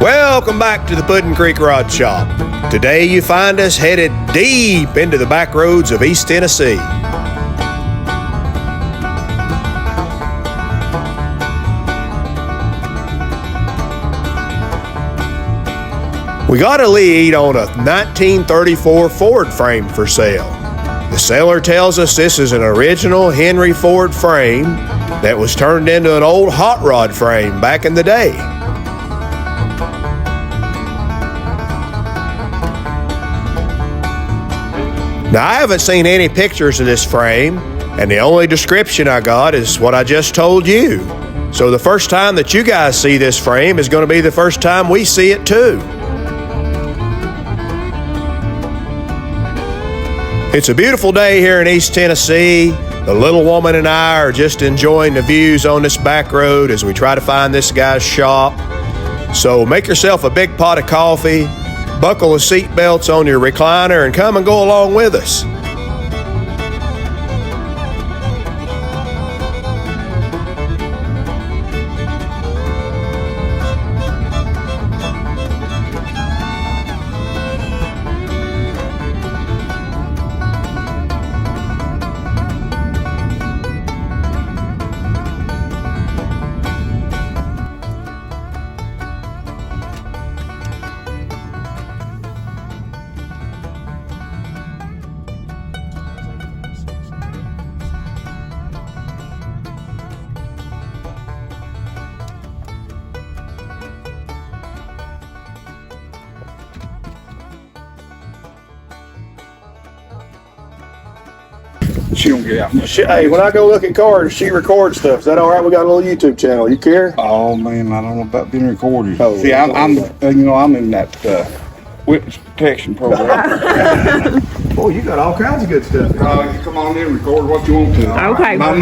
Welcome back to the Puddin' Creek Rod Shop. Today you find us headed deep into the back roads of East Tennessee. We got a lead on a 1934 Ford frame for sale. The seller tells us this is an original Henry Ford frame that was turned into an old hot rod frame back in the day. Now, I haven't seen any pictures of this frame, and the only description I got is what I just told you. So the first time that you guys see this frame is going to be the first time we see it too. It's a beautiful day here in East Tennessee. The little woman and I are just enjoying the views on this back road as we try to find this guy's shop. So make yourself a big pot of coffee, buckle the seat belts on your recliner, and come and go along with us. She don't get out. Hey, when I go look at cars, she records stuff. Is that all right? We got a little YouTube channel. You care? Oh man, I don't know about being recorded. Oh, see, I'm I'm in that witness protection program. Boy, you got all kinds of good stuff. You come on in and record what you want to. Okay. I'm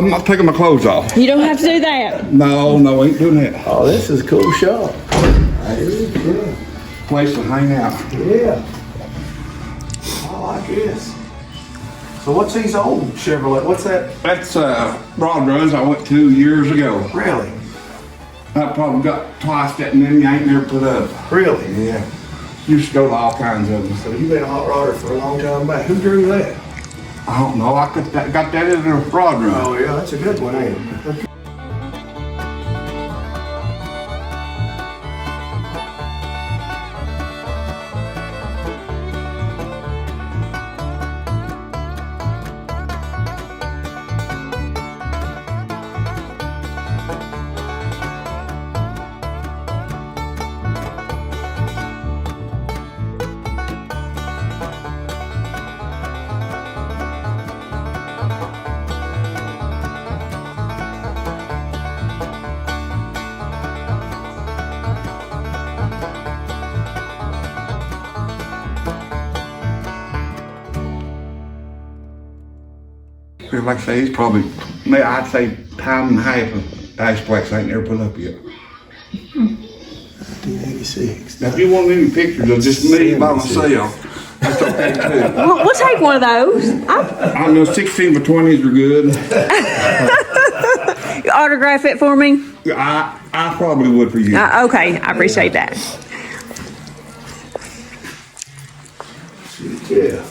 not taking my clothes off. You don't have to do that. No, I ain't doing that. Oh, this is a cool shop. That is good. Place to hang out. Yeah. I like this. So what's these old Chevrolet? What's that? That's Broad Runs I went to years ago. Really? I probably got twice that many I ain't never put up. Really? Yeah. Used to go to all kinds of them. So you've been a hot rodder for a long time back. Who drew that? I don't know. I got that in a Broad Run. Oh yeah, that's a good one, ain't it? Like I say, he's probably, I'd say, time and a half of Ashplex I ain't never put up yet. 1986. Now, if you want any pictures of just me by myself, that's okay too. We'll take one of those. I know 16 by 20s are good. Autograph it for me. I probably would for you. Okay, I appreciate that. Yeah.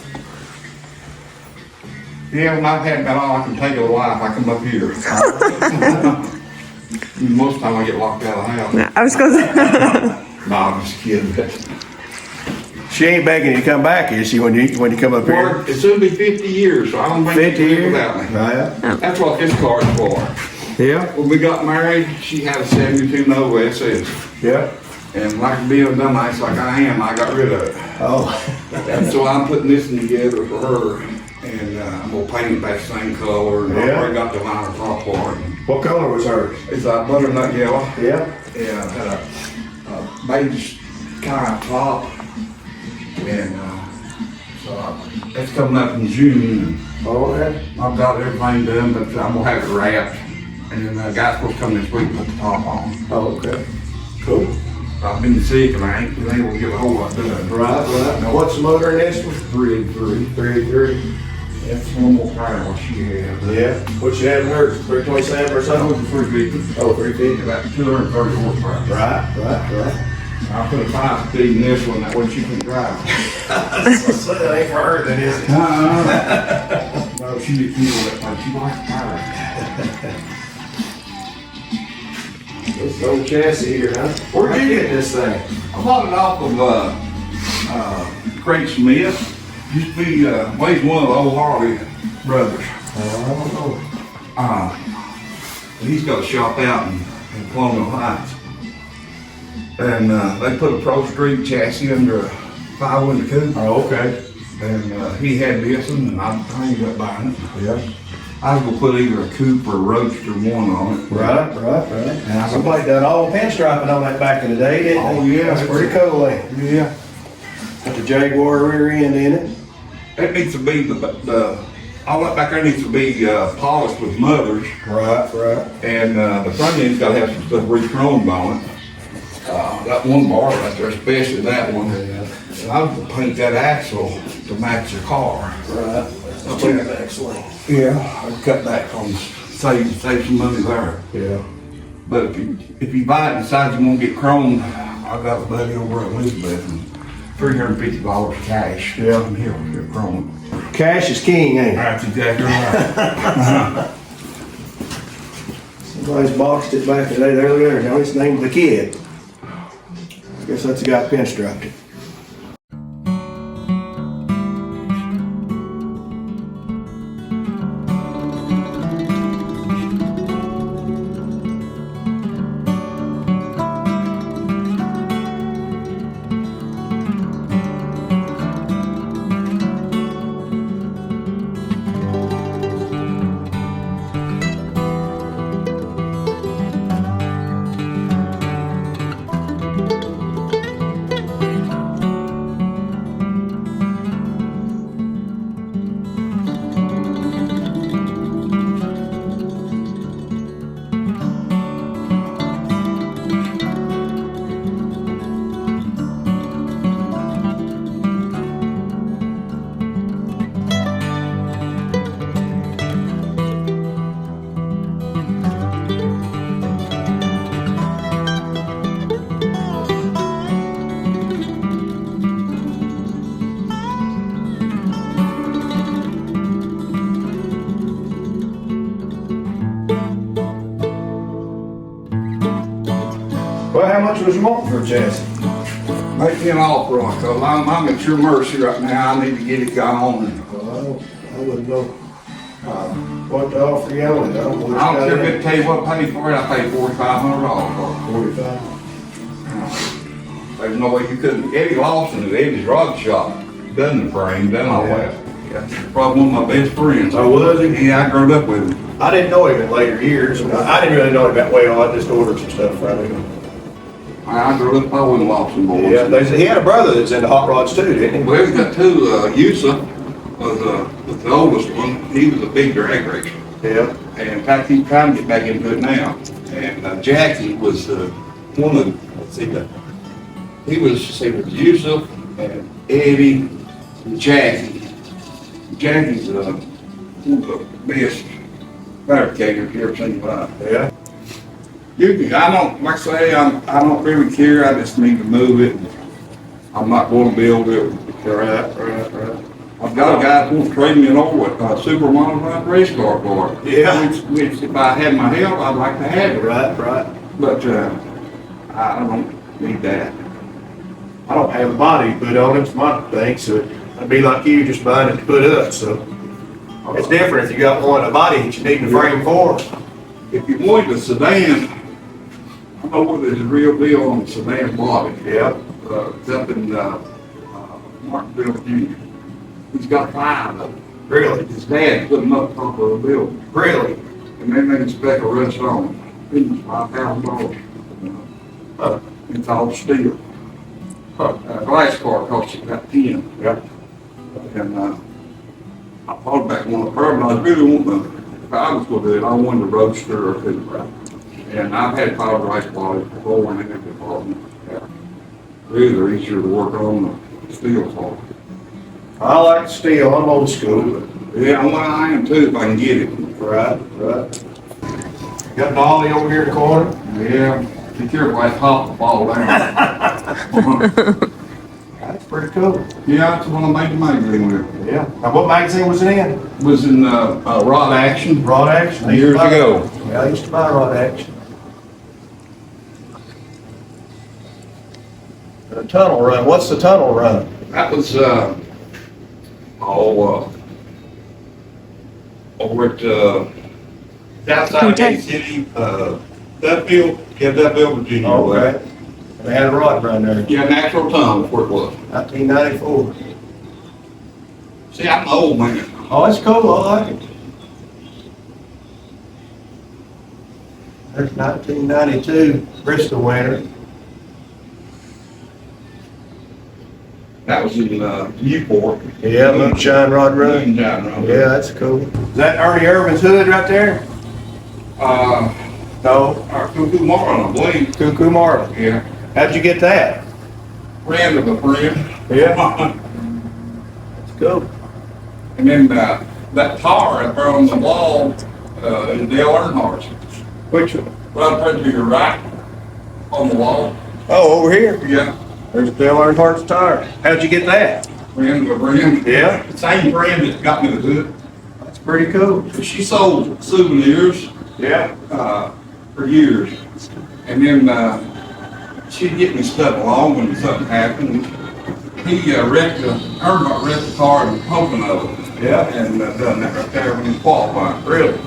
Yeah, when I've had about all I can take of life, I come up here. Most of the time I get locked out of the house. I was going to say. No, I'm just kidding. She ain't begging you to come back, is she, when you come up here? It's soon be 50 years, so I don't bring 50 years? without me. Right. That's what this card's for. Yeah. When we got married, she had a 72 Nova SS. Yeah. And like being a dumbass like I am, I got rid of it. Oh. And so I'm putting this one together for her. And I'm going to paint it back the same color. And I already got the vinyl top for it. What color was hers? It's a butternut yellow. Yeah. Yeah, it had a beige kind of top. And so it's coming up in June. Oh, okay. I've got everything done, but I'm going to have it wrapped. And then the guy's supposed to come this week and put the top on. Oh, okay. Cool. I've been sick and I ain't been able to get a whole lot done. Right. Now, what's the motor in this one? 383. 383. That's one more power she had. Yeah. What you have in hers? 327 or That something? was a 350. Oh, 350. About 230 horsepower. Right. I put a 5-speed in this one, that way she can drive. So that ain't for her then, is it? No, she didn't feel that way. She likes power. This old chassis here, huh? Where'd you get this thing? I bought it off of Craig Smith. Used to be weighs one of the old Harley brothers. He's got a shop out in Colonial Heights. And they put a Pro Street chassis under a 5-window coupe. Oh, okay. And he had this one, and I ended up buying it. Yeah. I was gonna put either a coupe or a Roadster one on it. Right. And Somebody done all the pinstriping on that back in the day, didn't they? Oh, yeah. That's pretty cool, ain't it? Yeah. Got the Jaguar rear end in it. It needs to be all that back there needs to be polished with mothers. Right. And the front end's gotta have some stuff re-chromed on it. That one bar right there, especially that one. Yeah. And I was gonna paint that axle to match the car. Right. Let's check that X-Link. Yeah, I cut back on, save some money there. Yeah. But if you buy it and decide you want to get chromed, I got a buddy over at Elizabeth and $350 cash. Yeah. And he'll get chromed. Cash is king, ain't it? That's exactly right. Somebody's boxed it back in the day. There. Now it's named The Kid. I guess that's the guy who pinstriped it. Well, how much was you wanting for a chassis? Make me an offer on it, 'cause I'm at your mercy right now. I need to get it gone. Well, I wouldn't know what to offer you on it. I don't know. I don't care if it tell you what I paid for it. I paid $4,500 for it. 45. There's no way you couldn't. Eddie Lawson at Eddie's Rod Shop done the frame, done all that. That's probably one of my best friends. Oh, was he? Yeah, I grew up with him. I didn't know him in later years. I didn't really know him that well. I just ordered some stuff from him. I grew up following Lawson boys. Yeah, he had a brother that's into hot rods too, didn't he? Well, he's got two. Yusuf was the oldest one. He was a big drag racer. Yeah. And in fact, he's trying to get back into it now. And Jackie was one of, he was Yusuf and Eddie and Jackie. Jackie's one of the best fabricators you ever seen in your life. Yeah. I don't, like I say, I don't really care. I just need to move it. I'm not going to build it. Right. I've got a guy who wants to trade me an old super modified race car for it. Yeah. Which if I had my help, I'd like to have it. Right. But I don't need that. I don't have a body to put on it. It's my thing, so I'd be like you, just buying it to put up. So it's different if you got a body that you need to frame for. If you wanted a sedan, I know what is the real deal on the sedan body. Yeah. It's up in Martinsville, Virginia. He's got 5 of them. Really? His dad put them up top of the building. Really? And then they inspect a rust on them. It's $5,000. Huh. It's all steel. Glass car costs you about 10. Yeah. And I thought back one of the I really want to, if I was going to do it, I wanted a Roadster or a coupe. And I've had fiberglass bodies before and in every department. Really, they're easier to work on the steel part. I like steel, I'm old school, but Yeah, well, I am too if I can get it. right. Got Dolly over here in the corner. Yeah, be careful, that top will fall down. That's pretty cool. Yeah, that's the one I made the magazine with. Yeah. Now, what magazine was it in? Was in Rod Action. Rod Action. I used to Years buy- ago. Yeah, I used to buy Rod Action. The tunnel run, what's the tunnel run? That was, over at, outside Gate City, Duffield, Duffield, Virginia. Okay. They had a rod run there, Yeah, Natural Tunnel, that's where it was. 1994. See, I'm an old man. Oh, that's cool, I like it. There's 1992 Bristol winter. That was in, Newport. Yeah, Moonshine Rod Run. Moonshine Run. Yeah, that's cool. Is that Ernie Irvin's hood right there? No, Our Cuckoo Marlin, I believe. Cuckoo Marlin. Yeah. How'd you get that? Friend of a friend. Yeah. That's cool. And then, that tar up there on the wall, is Dale Earnhardt's. Which one? Right up there to your right, on the wall. Oh, over here. Yeah. There's Dale Earnhardt's tire. How'd you get that? Friend of a friend. Yeah. Same friend that got me the hood. That's pretty cool. She sold souvenirs, Yeah. for years. And then, she'd get me stuff along when something happened. He, Earnhardt wrecked the car in Pocono. Yeah. And, done that right there when he qualified. Really?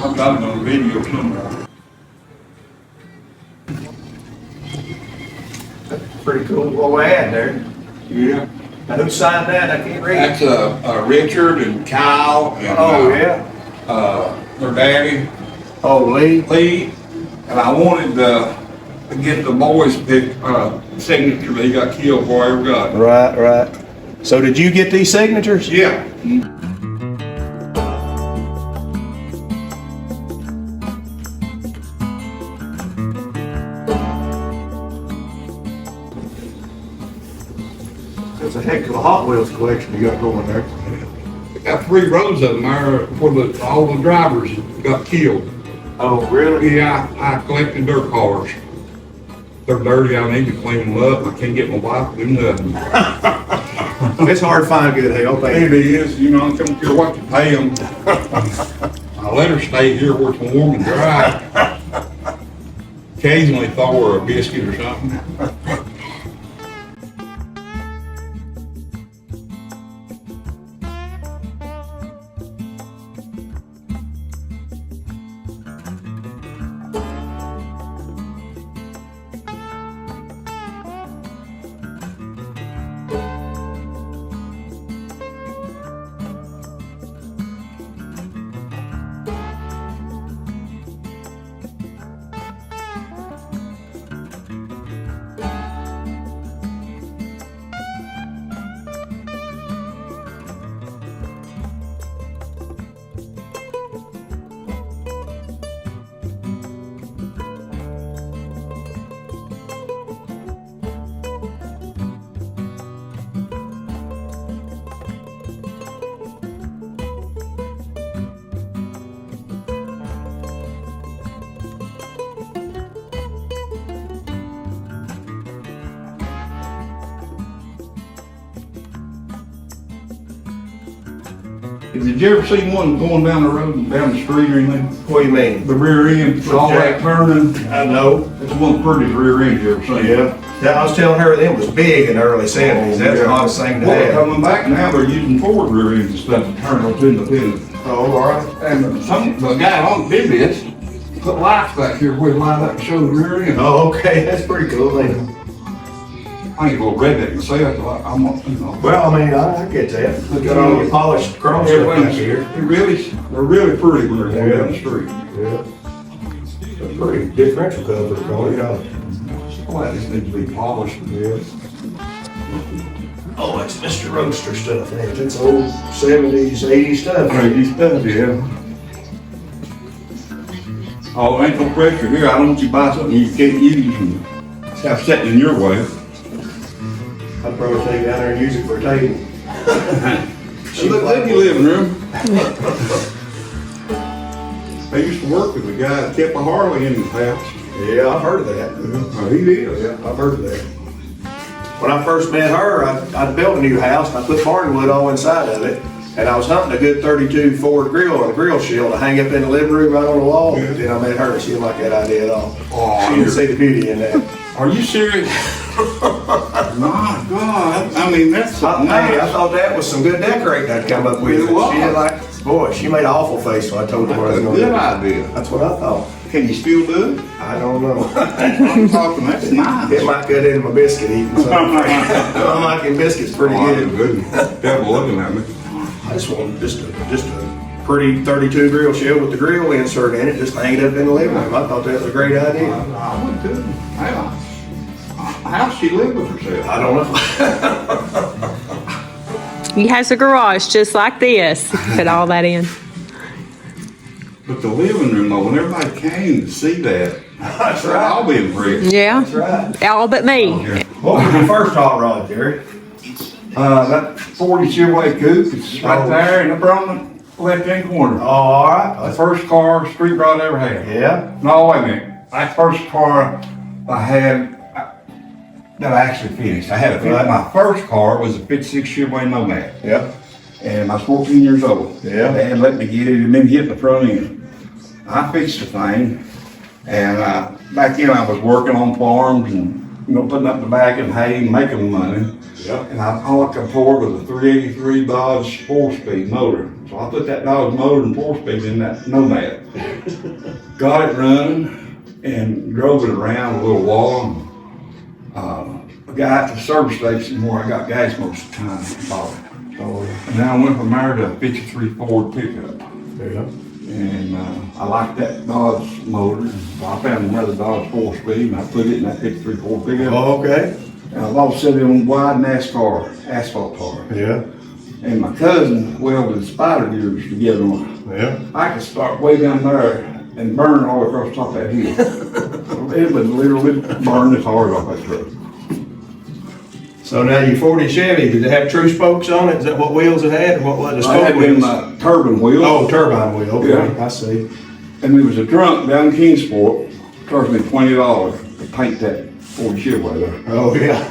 I've got it on video somewhere. That's pretty cool little ad there. Yeah. Now, who signed that? I can't read. That's, Richard and Kyle and, Oh, yeah. their daddy, Oh, Lee. Lee. And I wanted, to get the boys' signature, but he got killed before I ever got it. Right. So did you get these signatures? Yeah. That's a heck of a Hot Wheels collection you got going there. Got 3 rows of them there where all the drivers got killed. Oh, really? Yeah, I collected their cars. They're dirty, I need to clean them up, I can't get my wife to do nothing. It's hard to find good help, ain't It is, you know, I don't care what you pay them. I let her stay here where it's warm and dry. Occasionally thaw her a biscuit or something. Did you ever see one going down the road and down the street or anything? What do you mean? The rear end, all that turning. I know. It's one of the prettiest rear ends you ever seen. Yeah, I was telling her them was big in the early 70s. That's the hottest thing to Well, they're have. coming back now, they're using Ford rear ends and stuff to turn those independent. Oh, all right. And the guy on did this, put lights back here where it light up and show the rear end. Oh, okay, that's pretty cool. Ain't it? I ain't gonna redneck myself, so I'm, you know. Well, I mean, I get that. Look at all your polished chrome stuff back Everyone's here. they're really pretty when they're going down the street. Yeah. It's a pretty differential cover going, you know. Well, that just needs to be polished. Yeah. Oh, it's Mr. Roadster stuff, man. It's old 70s, 80s stuff. Crazy stuff, yeah. Oh, ain't no pressure here. I don't want you to buy something you can't use and Stop sitting in your way. I'd probably take it down there and use it for a table. She looked in your living room. I used to work with a guy that kept a Harley in his house. Yeah, I've heard of that. Oh, he did. Yeah, I've heard of that. When I first met her, I'd built a new house and I put barnwood all inside of it. And I was hunting a good 32 Ford grill on a grill shield to hang up in the living room right on the wall. Yeah. Then I met her and she didn't like that idea at all. Oh, She didn't see the beauty in that. Are you serious? My God. I mean, that's something Hey, I nice. thought that was some good decorating I'd come up with. It was. She didn't like, boy, she made an awful face when I told her what I was That's a going to good do. idea. That's what I thought. Can you still do it? I don't know. I'm talking, that's nice. It might cut into my biscuit eating something. I'm liking biscuits pretty good. Good. Devil looking at me. I just want just a pretty 32 grill shield with the grill insert in it, just hang it up in the living room. I thought that was a great idea. I would too. How's she live with herself? I don't know. He has a garage just like this. Put all that in. But the living room, though, when everybody came to see that, That's I'll right. be impressed. Yeah. That's right. All but me. What was your first hot rod, Jerry? That 40 Chevrolet Coupe, it's right there in the bottom left-hand corner. Oh, all right. The first car street rod I ever had. Yeah. No, wait a minute. That first car I had, that I actually finished. I had a Right. my first car was a 56 Chevrolet Nomad. Yeah. And I was 14 years old. Yeah. Dad let me get it and then hit the front end. I fixed the thing, and back then I was working on farms and putting up the back and hay and making money. Yeah. And all I could afford was a 383 Dodge 4-speed motor. So I put that Dodge motor and 4-speed in that Nomad. Got it running and drove it around a little while. A guy at the service station where I got gas most of the time bought it. Oh, And then I went from there to a 53 Ford pickup. yeah. And I liked that Dodge motor. So I found another Dodge 4-speed and I put it in that 53 Ford pickup. Oh, okay. And I've also sitting on wide NASCAR asphalt tar. Yeah. And my cousin welded spider gears together on it. Yeah. I could start way down there and burn all across the top of that hill. It would literally burn the tires off that truck. So now your 40 Chevy, did it have true spokes on it? Is that what wheels it had, or what was the I spoke had wheels? them turbine wheels. Oh, turbine wheel. Okay, Yeah. I see. And there was a drunk down in Kingsport, charged me $20 to paint that 40 Chevrolet there. Oh, yeah.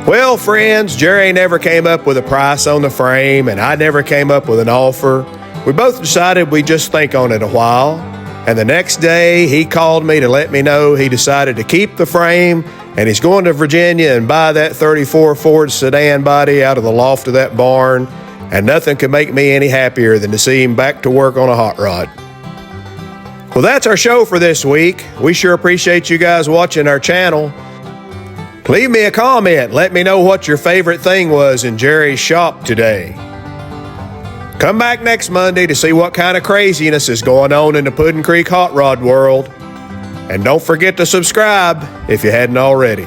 Well, friends, Jerry never came up with a price on the frame, and I never came up with an offer. We both decided we'd just think on it a while. And the next day, he called me to let me know he decided to keep the frame, and he's going to Virginia and buy that 34 Ford sedan body out of the loft of that barn. And nothing could make me any happier than to see him back to work on a hot rod. Well, that's our show for this week. We sure appreciate you guys watching our channel. Leave me a comment. Let me know what your favorite thing was in Jerry's shop today. Come back next Monday to see what kind of craziness is going on in the Puddin' Creek hot rod world. And don't forget to subscribe if you hadn't already.